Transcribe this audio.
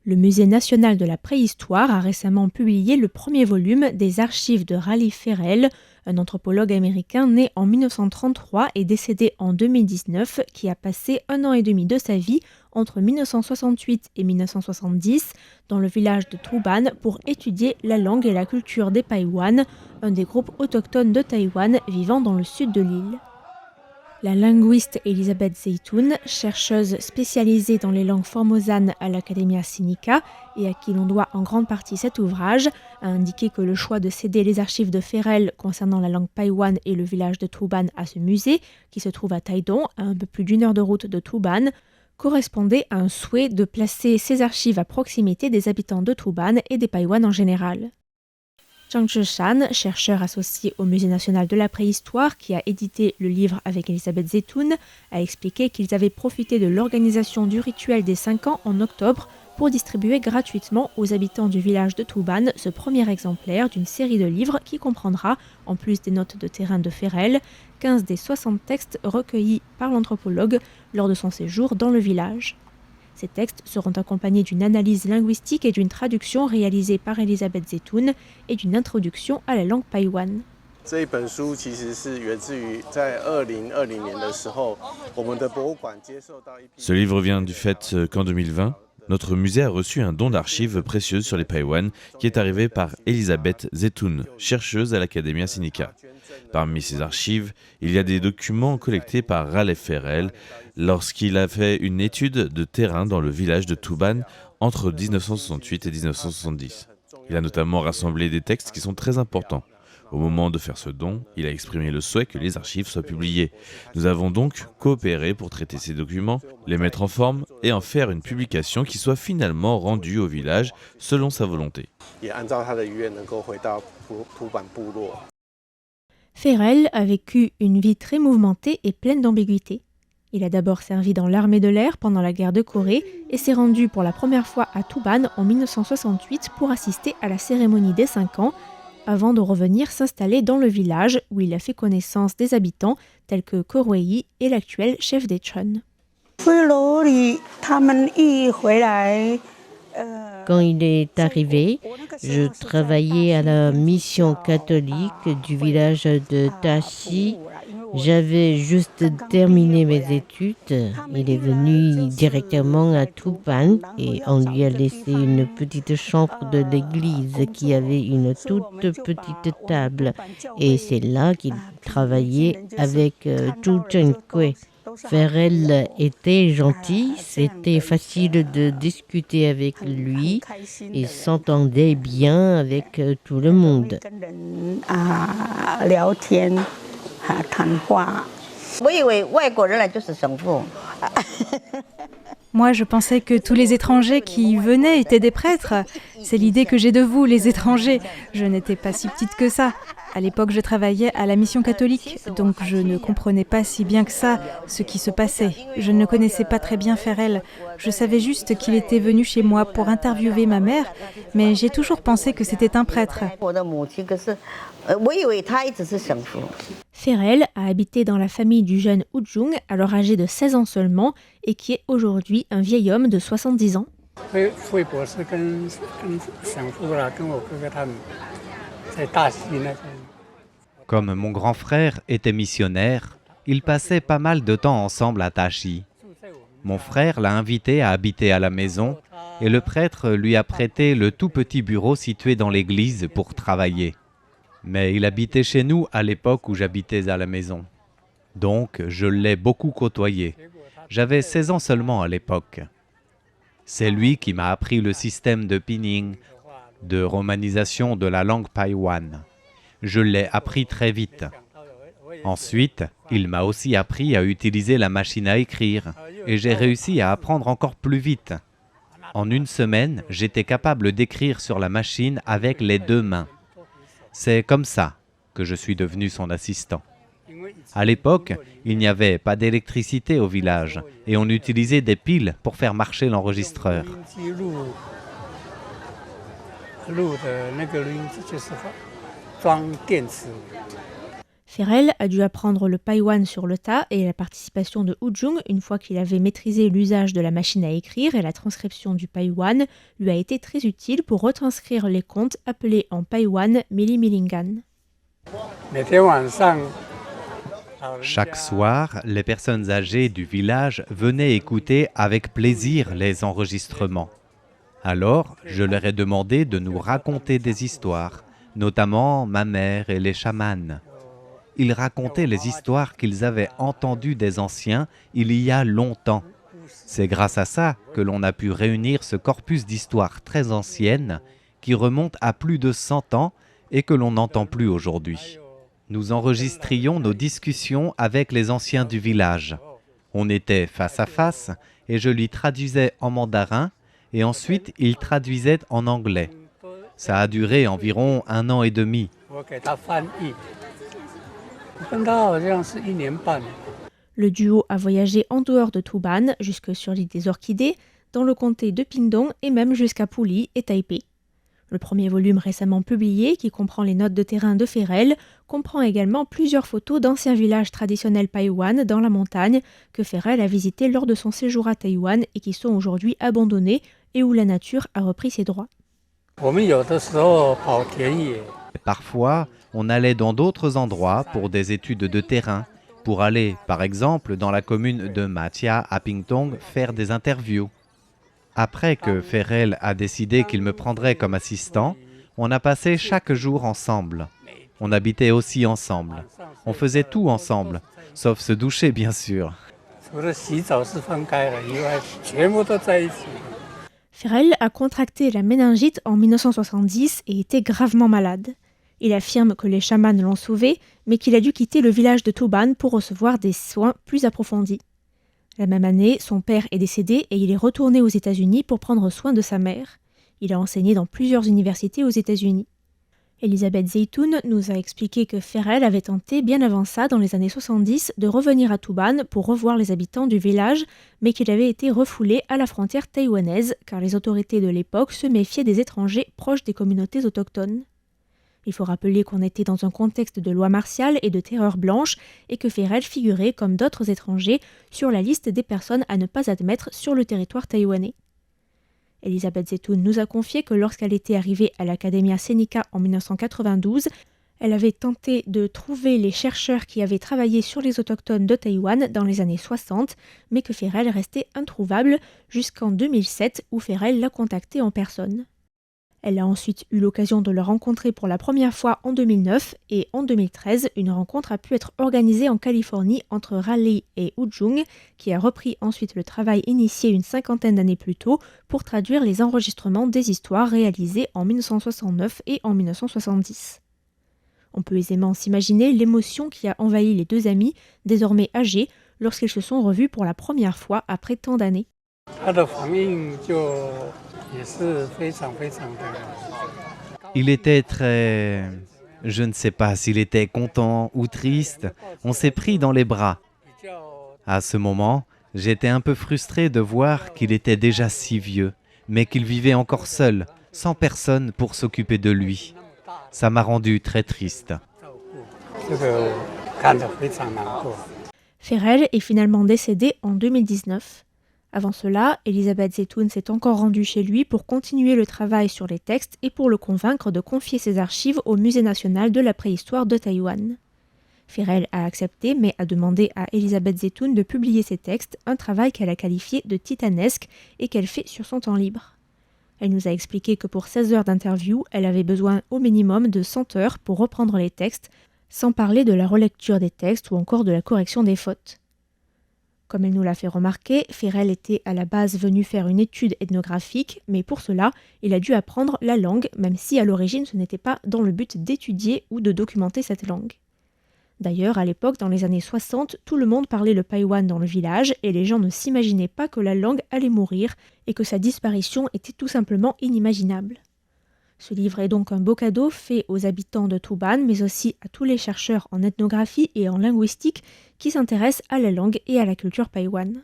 Le Musée national de la préhistoire a récemment publié le premier volume des archives de Raleigh Ferrell, un anthropologue américain né en 1933 et décédé en 2019, qui a passé 1 an et demi de sa vie entre 1968 et 1970 dans le village de Tuban pour étudier la langue et la culture des Paiwan, un des groupes autochtones de Taïwan vivant dans le sud de l'île. La linguiste Elizabeth Zeytoun, chercheuse spécialisée dans les langues formosanes à l'Academia Sinica et à qui l'on doit en grande partie cet ouvrage, a indiqué que le choix de céder les archives de Ferrell concernant la langue Paiwan et le village de Tuban à ce musée, qui se trouve à Taidong, à un peu plus d'1 heure de route de Tuban, correspondait à un souhait de placer ces archives à proximité des habitants de Tuban et des Paiwan en général. Zhang Zhishan, chercheur associé au Musée national de la préhistoire qui a édité le livre avec Elizabeth Zeytoun, a expliqué qu'ils avaient profité de l'organisation du rituel des 5 ans en octobre pour distribuer gratuitement aux habitants du village de Tuban ce premier exemplaire d'une série de livres qui comprendra, en plus des notes de terrain de Ferrell, 15 des 60 textes recueillis par l'anthropologue lors de son séjour dans le village. Ces textes seront accompagnés d'une analyse linguistique et d'une traduction réalisée par Elizabeth Zeytoun et d'une introduction à la langue Paiwan. Ce livre vient du fait qu'en 2020, notre musée a reçu un don d'archives précieuses sur les Paiwan qui est arrivé par Elizabeth Zeytoun, chercheuse à l'Academia Sinica. Parmi ces archives, il y a des documents collectés par Raleigh Ferrell lorsqu'il a fait une étude de terrain dans le village de Tuban entre 1968 et 1970. Il a notamment rassemblé des textes qui sont très importants. Au moment de faire ce don, il a exprimé le souhait que les archives soient publiées. Nous avons donc coopéré pour traiter ces documents, les mettre en forme et en faire une publication qui soit finalement rendue au village selon sa volonté. Ferrell a vécu une vie très mouvementée et pleine d'ambiguïté. Il a d'abord servi dans l'armée de l'air pendant la guerre de Corée et s'est rendu pour la première fois à Tuban en 1968 pour assister à la cérémonie des 5 ans, avant de revenir s'installer dans le village où il a fait connaissance des habitants tels que Korwei et l'actuel chef des Chun. Quand il est arrivé, je travaillais à la mission catholique du village de Tashi. J'avais juste terminé mes études. Il est venu directement à Tuban et on lui a laissé une petite chambre de l'église qui avait une toute petite table. Et c'est là qu'il travaillait avec Zhu Zhenkui. Ferrell était gentil, c'était facile de discuter avec lui et s'entendait bien avec tout le monde. Moi, je pensais que tous les étrangers qui venaient étaient des prêtres. C'est l'idée que j'ai de vous, les étrangers. Je n'étais pas si petite que ça. À l'époque, je travaillais à la mission catholique, donc je ne comprenais pas si bien que ça ce qui se passait. Je ne connaissais pas très bien Ferrell. Je savais juste qu'il était venu chez moi pour interviewer ma mère, mais j'ai toujours pensé que c'était un prêtre. Ferrell a habité dans la famille du jeune Ujung, alors âgé de 16 ans seulement, et qui est aujourd'hui un vieil homme de 70 ans. Comme mon grand frère était missionnaire, ils passaient pas mal de temps ensemble à Tashi. Mon frère l'a invité à habiter à la maison et le prêtre lui a prêté le tout petit bureau situé dans l'église pour travailler. Mais il habitait chez nous à l'époque où j'habitais à la maison. Donc, je l'ai beaucoup côtoyé. J'avais 16 ans seulement à l'époque. C'est lui qui m'a appris le système de pinyin, de romanisation de la langue Paiwan. Je l'ai appris très vite. Ensuite, il m'a aussi appris à utiliser la machine à écrire et j'ai réussi à apprendre encore plus vite. En 1 semaine, j'étais capable d'écrire sur la machine avec les 2 mains. C'est comme ça que je suis devenu son assistant. À l'époque, il n'y avait pas d'électricité au village et on utilisait des piles pour faire marcher l'enregistreur. Ferrell a dû apprendre le paiwan sur le tas et la participation de Hu Jung, une fois qu'il avait maîtrisé l'usage de la machine à écrire et la transcription du paiwan, lui a été très utile pour retranscrire les contes appelés en paiwan Milimilingan. Chaque soir, les personnes âgées du village venaient écouter avec plaisir les enregistrements. Alors, je leur ai demandé de nous raconter des histoires, notamment ma mère et les chamans. Ils racontaient les histoires qu'ils avaient entendues des anciens il y a longtemps. C'est grâce à ça que l'on a pu réunir ce corpus d'histoires très anciennes qui remonte à plus de 100 ans et que l'on n'entend plus aujourd'hui. Nous enregistrions nos discussions avec les anciens du village. On était face à face et je lui traduisais en mandarin et ensuite il traduisait en anglais. Ça a duré environ 1 an et demi. Le duo a voyagé en dehors de Tuban, jusque sur l'île des Orchidées, dans le comté de Pingdong et même jusqu'à Puli et Taipei. Le premier volume récemment publié, qui comprend les notes de terrain de Ferrell, comprend également plusieurs photos d'anciens villages traditionnels paiwan dans la montagne que Ferrell a visités lors de son séjour à Taïwan et qui sont aujourd'hui abandonnés et où la nature a repris ses droits. Parfois, on allait dans d'autres endroits pour des études de terrain, pour aller, par exemple, dans la commune de Matia à Pingtong faire des interviews. Après que Ferrell a décidé qu'il me prendrait comme assistant, on a passé chaque jour ensemble. On habitait aussi ensemble. On faisait tout ensemble, sauf se doucher bien sûr. Ferrell a contracté la méningite en 1970 et était gravement malade. Il affirme que les chamans l'ont sauvé, mais qu'il a dû quitter le village de Tuban pour recevoir des soins plus approfondis. La même année, son père est décédé et il est retourné aux États-Unis pour prendre soin de sa mère. Il a enseigné dans plusieurs universités aux États-Unis. Elisabeth Zeytoun nous a expliqué que Ferrell avait tenté bien avant ça, dans les années 70, de revenir à Tuban pour revoir les habitants du village, mais qu'il avait été refoulé à la frontière taïwanaise, car les autorités de l'époque se méfiaient des étrangers proches des communautés autochtones. Il faut rappeler qu'on était dans un contexte de loi martiale et de terreur blanche et que Ferrell figurait, comme d'autres étrangers, sur la liste des personnes à ne pas admettre sur le territoire taïwanais. Elisabeth Zeytoun nous a confié que lorsqu'elle était arrivée à l'Academia Sinica en 1992, elle avait tenté de trouver les chercheurs qui avaient travaillé sur les autochtones de Taïwan dans les années 60, mais que Ferrell restait introuvable jusqu'en 2007 où Ferrell l'a contacté en personne. Elle a ensuite eu l'occasion de le rencontrer pour la première fois en 2009 et en 2013, une rencontre a pu être organisée en Californie entre Raleigh et Hu Jung, qui a repris ensuite le travail initié une 50aine d'années plus tôt pour traduire les enregistrements des histoires réalisées en 1969 et en 1970. On peut aisément s'imaginer l'émotion qui a envahi les deux amis, désormais âgés, lorsqu'ils se sont revus pour la première fois après tant d'années. Il était très... Je ne sais pas s'il était content ou triste. On s'est pris dans les bras. À ce moment, j'étais un peu frustré de voir qu'il était déjà si vieux, mais qu'il vivait encore seul, sans personne pour s'occuper de lui. Ça m'a rendu très triste. Ferrell est finalement décédé en 2019. Avant cela, Elisabeth Zeytoun s'est encore rendue chez lui pour continuer le travail sur les textes et pour le convaincre de confier ses archives au Musée national de la préhistoire de Taïwan. Ferrell a accepté, mais a demandé à Elisabeth Zeytoun de publier ses textes, un travail qu'elle a qualifié de titanesque et qu'elle fait sur son temps libre. Elle nous a expliqué que pour 16 heures d'interview, elle avait besoin au minimum de 100 heures pour reprendre les textes, sans parler de la relecture des textes ou encore de la correction des fautes. Comme elle nous l'a fait remarquer, Ferrell était à la base venu faire une étude ethnographique, mais pour cela, il a dû apprendre la langue, même si à l'origine ce n'était pas dans le but d'étudier ou de documenter cette langue. D'ailleurs, à l'époque, dans les années 60, tout le monde parlait le paiwan dans le village et les gens ne s'imaginaient pas que la langue allait mourir et que sa disparition était tout simplement inimaginable. Ce livre est donc un beau cadeau fait aux habitants de Tuban, mais aussi à tous les chercheurs en ethnographie et en linguistique qui s'intéressent à la langue et à la culture paiwan.